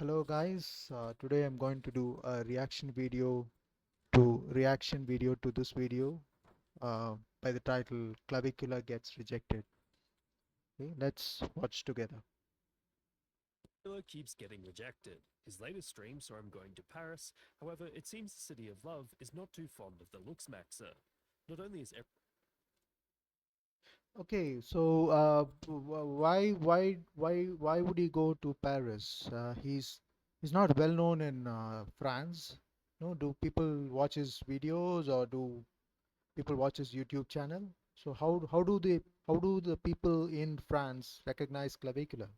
Hello guys, today I'm going to do a reaction video to this video by the title Clavicular Gets Rejected. Okay, let's watch together. Clavicular keeps getting rejected. His latest stream saw him going to Paris. However, it seems the city of love is not too fond of the looks maxer. Not only is Okay, so why would he go to Paris? He's not well known in France. No, do people watch his videos or do people watch his YouTube channel? So how do the people in France recognize Clavicular?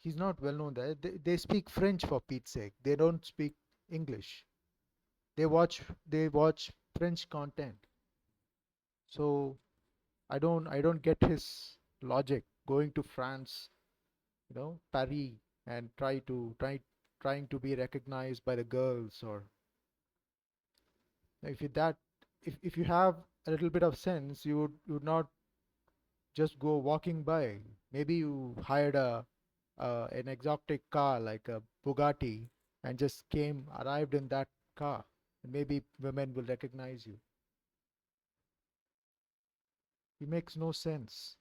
He's not well known there. They speak French for Pete's sake. They don't speak English. They watch French content. So I don't get his logic going to France, Paris, and trying to be recognized by the girls. Or if you that if you have a little bit of sense, you would not just go walking by. Maybe you hired a an exotic car like a Bugatti and just arrived in that car. And maybe women will recognize you. It makes no sense.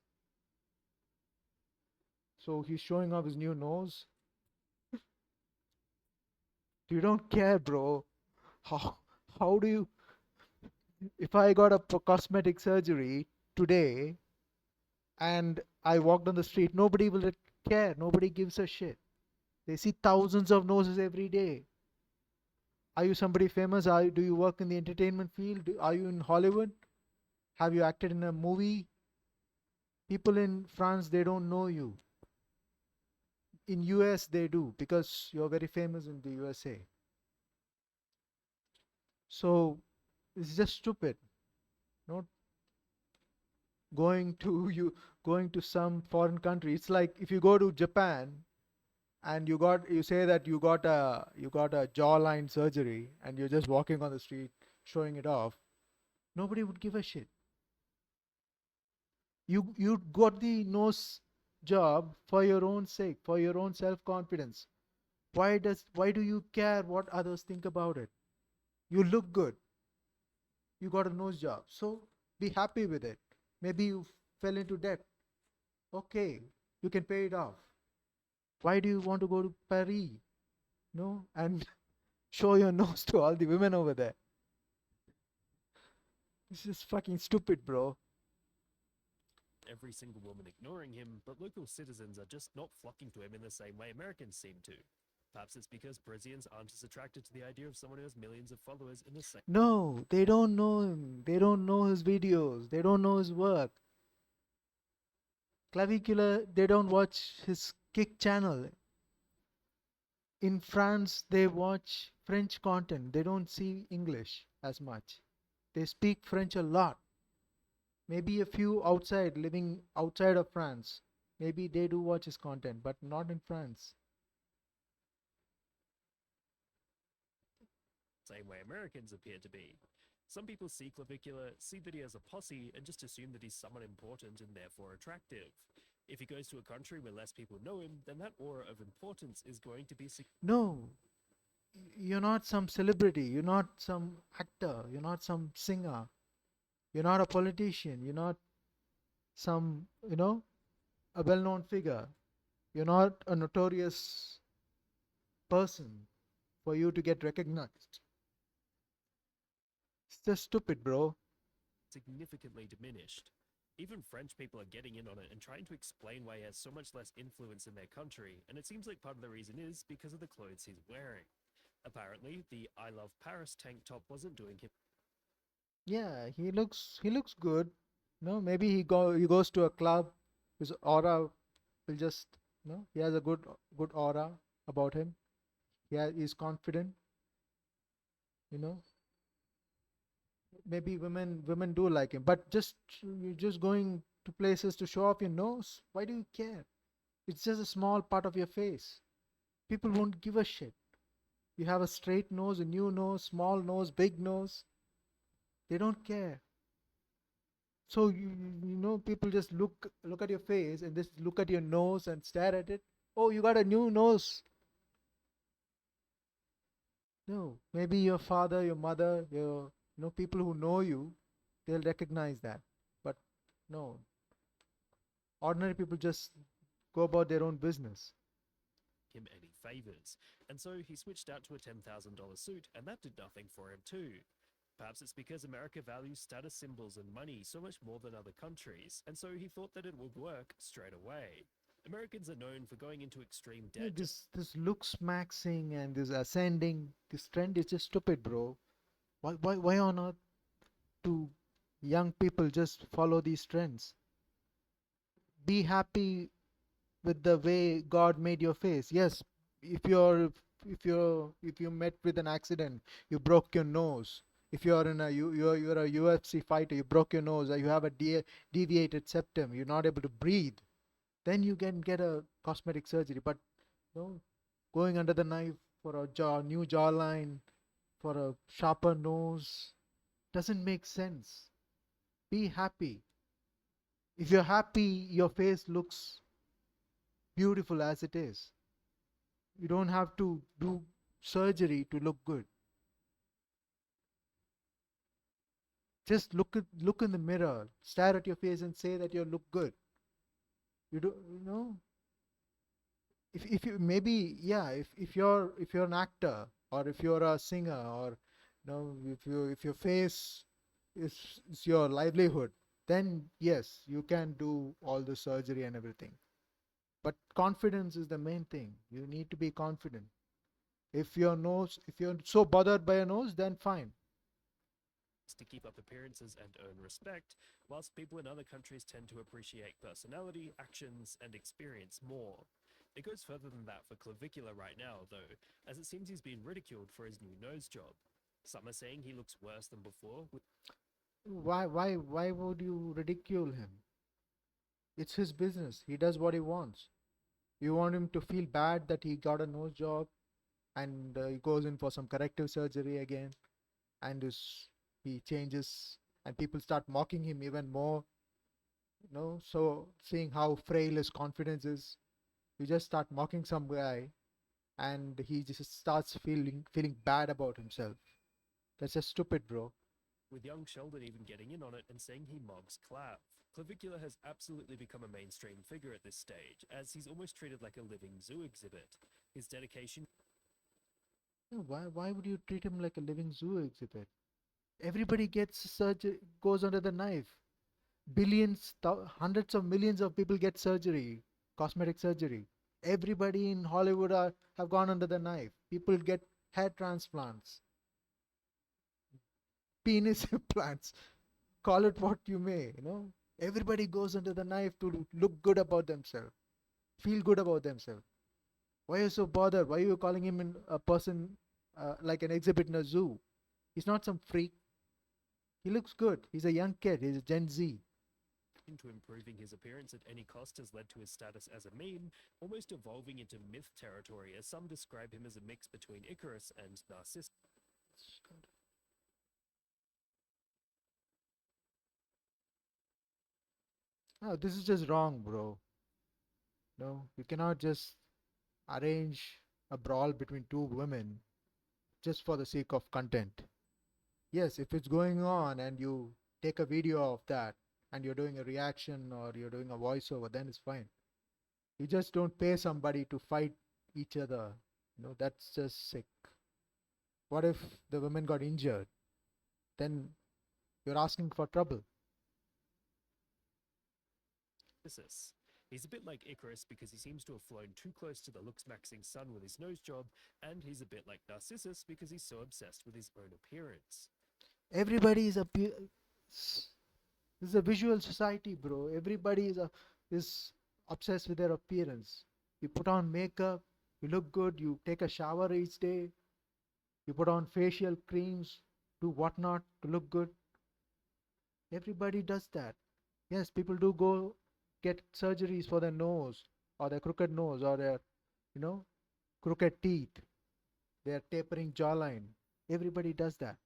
So he's showing off his new nose. You don't care, bro. How how do you? If I got a cosmetic surgery today and I walked on the street, nobody will care. Nobody gives a shit. They see thousands of noses every day. Are you somebody famous? Do you work in the entertainment field? Are you in Hollywood? Have you acted in a movie? People in France, they don't know you. In US, they do because you're very famous in the USA. So it's just stupid. Not going to you going to some foreign country. It's like if you go to Japan and you say that you got a jawline surgery and you're just walking on the street showing it off. Nobody would give a shit. You got the nose job for your own sake, for your own self confidence. Why do you care what others think about it? You look good. You got a nose job, so be happy with it. Maybe you fell into debt. Okay, you can pay it off. Why do you want to go to Paris? No, and show your nose to all the women over there. This is fucking stupid, bro. every single woman ignoring him, but local citizens are just not flocking to him in the same way Americans seem to. Perhaps it's because Parisians aren't as attracted to the idea of someone who has millions of followers in the same. No, they don't know him. They don't know his videos. They don't know his work. Clavicular, they don't watch his Kick channel. In France, they watch French content. They don't see English as much. They speak French a lot. Maybe a few outside, living outside of France. Maybe they do watch his content, but not in France. Same way Americans appear to be. Some people see Clavicular, see that he has a posse, and just assume that he's someone important and therefore attractive. If he goes to a country where less people know him, then that aura of importance is going to be No, you're not some celebrity. You're not some actor. You're not some singer. You're not a politician. You're not some, a well known figure. You're not a notorious person for you to get recognized. It's just stupid, bro. significantly diminished. Even French people are getting in on it and trying to explain why he has so much less influence in their country, and it seems like part of the reason is because of the clothes he's wearing. Apparently, the I Love Paris tank top wasn't doing him. Yeah, he looks good. No, maybe he goes to a club. His aura will just he has a good aura about him. He's confident. You know, maybe women do like him, but just you're just going to places to show off your nose. Why do you care? It's just a small part of your face. People won't give a shit. You have a straight nose, a new nose, small nose, big nose. They don't care. So people just look at your face and just look at your nose and stare at it. Oh, you got a new nose. No, maybe your father, your mother, your people who know you, they'll recognize that. But no, ordinary people just go about their own business. Him any favors, and so he switched out to a $10,000 suit, and that did nothing for him too. Perhaps it's because America values status symbols and money so much more than other countries, and so he thought that it would work straight away. Americans are known for going into extreme Yeah, debt. this looks maxing and this ascending, this trend is just stupid, bro. Why on earth do young people just follow these trends? Be happy with the way God made your face. Yes, if you met with an accident, you broke your nose. If you're in a you're a UFC fighter, you broke your nose, or you have a deviated septum, you're not able to breathe, then you can get a cosmetic surgery. But no, going under the knife for a new jawline, for a sharper nose, doesn't make sense. Be happy. If you're happy, your face looks beautiful as it is. You don't have to do surgery to look good. Just look in the mirror, stare at your face and say that you look good. You do if you maybe yeah, if you're an actor or if you're a singer or if your face is your livelihood, then yes, you can do all the surgery and everything. But confidence is the main thing. You need to be confident. If you're so bothered by your nose, then fine. To keep up appearances and earn respect, whilst people in other countries tend to appreciate personality, actions, and experience more. It goes further than that for Clavicular right now, though, as it seems he's been ridiculed for his new nose job. Some are saying he looks worse than before, with Why would you ridicule him? It's his business. He does what he wants. You want him to feel bad that he got a nose job and he goes in for some corrective surgery again and he changes and people start mocking him even more. So seeing how frail his confidence is, you just start mocking some guy and he just starts feeling bad about himself. That's just stupid, bro. young Sheldon even getting in on it and saying he mobs Clav. Clavicular has absolutely become a mainstream figure at this stage, as he's almost treated like a living zoo exhibit. His dedication Why would you treat him like a living zoo exhibit? Everybody gets surgery, goes under the knife. Billions, hundreds of millions of people get surgery, cosmetic surgery. Everybody in Hollywood have gone under the knife. People get hair transplants, penis implants, call it what you may. Everybody goes under the knife to look good about themselves, feel good about themselves. Why are you so bothered? Why are you calling him a person like an exhibit in a zoo? He's not some freak. He looks good. He's a young kid. He's a Gen Z. to improving his appearance at any cost has led to his status as a meme, almost evolving into myth territory, as some describe him as a mix between Icarus and Narcissus. No, this is just wrong, bro. No, you cannot just arrange a brawl between two women just for the sake of content. Yes, if it's going on and you take a video of that and you're doing a reaction or you're doing a voiceover, then it's fine. You just don't pay somebody to fight each other. That's just sick. What if the women got injured? Then you're asking for trouble. He's a bit like Icarus because he seems to have flown too close to the looks maxing sun with his nose job, and he's a bit like Narcissus because he's so obsessed with his own appearance. Everybody is this is a visual society, bro. Everybody is obsessed with their appearance. You put on makeup, you look good, you take a shower each day, you put on facial creams, do whatnot to look good. Everybody does that. Yes, people do go get surgeries for their nose or their crooked nose or their, you know, crooked teeth, their tapering jawline. Everybody does that.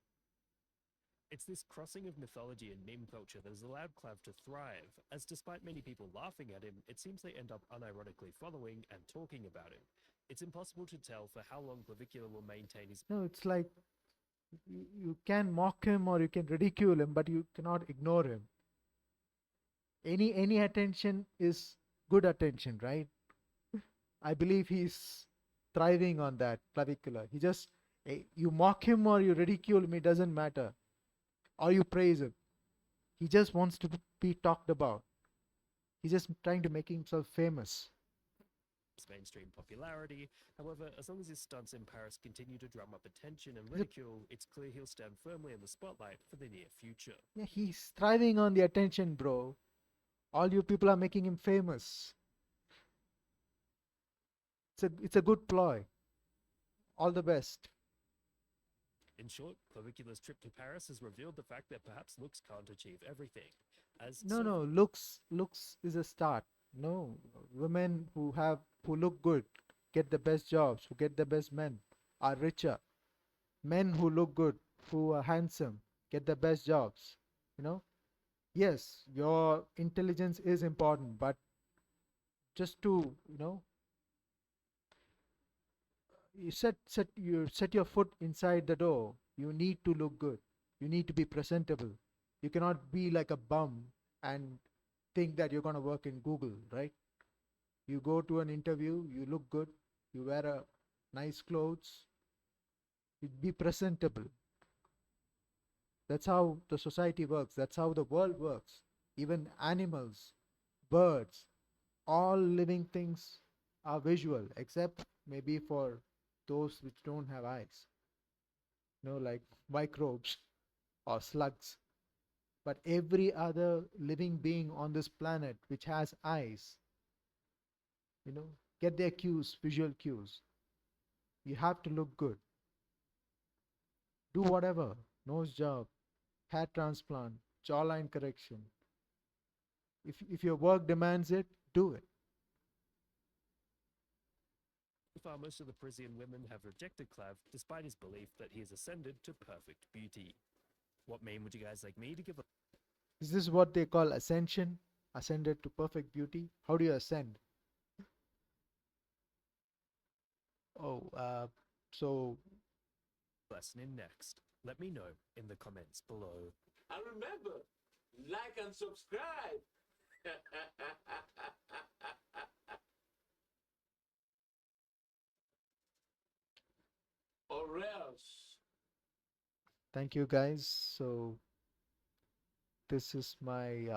It's this crossing of mythology and meme culture that has allowed Clav to thrive, as despite many people laughing at him, it seems they end up unironically following and talking about him. It's impossible to tell for how long Clavicular will maintain his. No, it's like you can mock him or you can ridicule him, but you cannot ignore him. Any attention is good attention, right? I believe he's thriving on that clavicular. He just you mock him or you ridicule him, it doesn't matter, or you praise him. He just wants to be talked about. He's just trying to make himself famous. Mainstream popularity. However, as long as his stunts in Paris continue to drum up attention and He's a- ridicule, it's clear he'll stand firmly in the spotlight for the near future. yeah, he's thriving on the attention, bro. All you people are making him famous. It's a good ploy. All the best. In short, Clavicula's trip to Paris has revealed the fact that perhaps looks can't achieve everything. As No, so no, looks is a start. No, women who look good get the best jobs, who get the best men, are richer. Men who look good, who are handsome, get the best jobs. You know, yes, your intelligence is important, but just to you set your foot inside the door. You need to look good. You need to be presentable. You cannot be like a bum and think that you're gonna work in Google, right? You go to an interview, you look good, you wear a nice clothes, you be presentable. That's how the society works. That's how the world works. Even animals, birds, all living things are visual, except maybe for those which don't have eyes, like microbes or slugs. But every other living being on this planet which has eyes, you know, get their cues, visual cues. You have to look good. Do whatever, nose job, hair transplant, jawline correction. If your work demands it, do it. far, most of the Parisian women have rejected Clav despite his belief that he has ascended to perfect beauty. What meme would you guys like me to give a Is this what they call ascension? Ascended to perfect beauty? How do you ascend? Oh, so lesson in next? Let me know in the comments below. And remember, like and subscribe. Or else. thank you guys. So this is my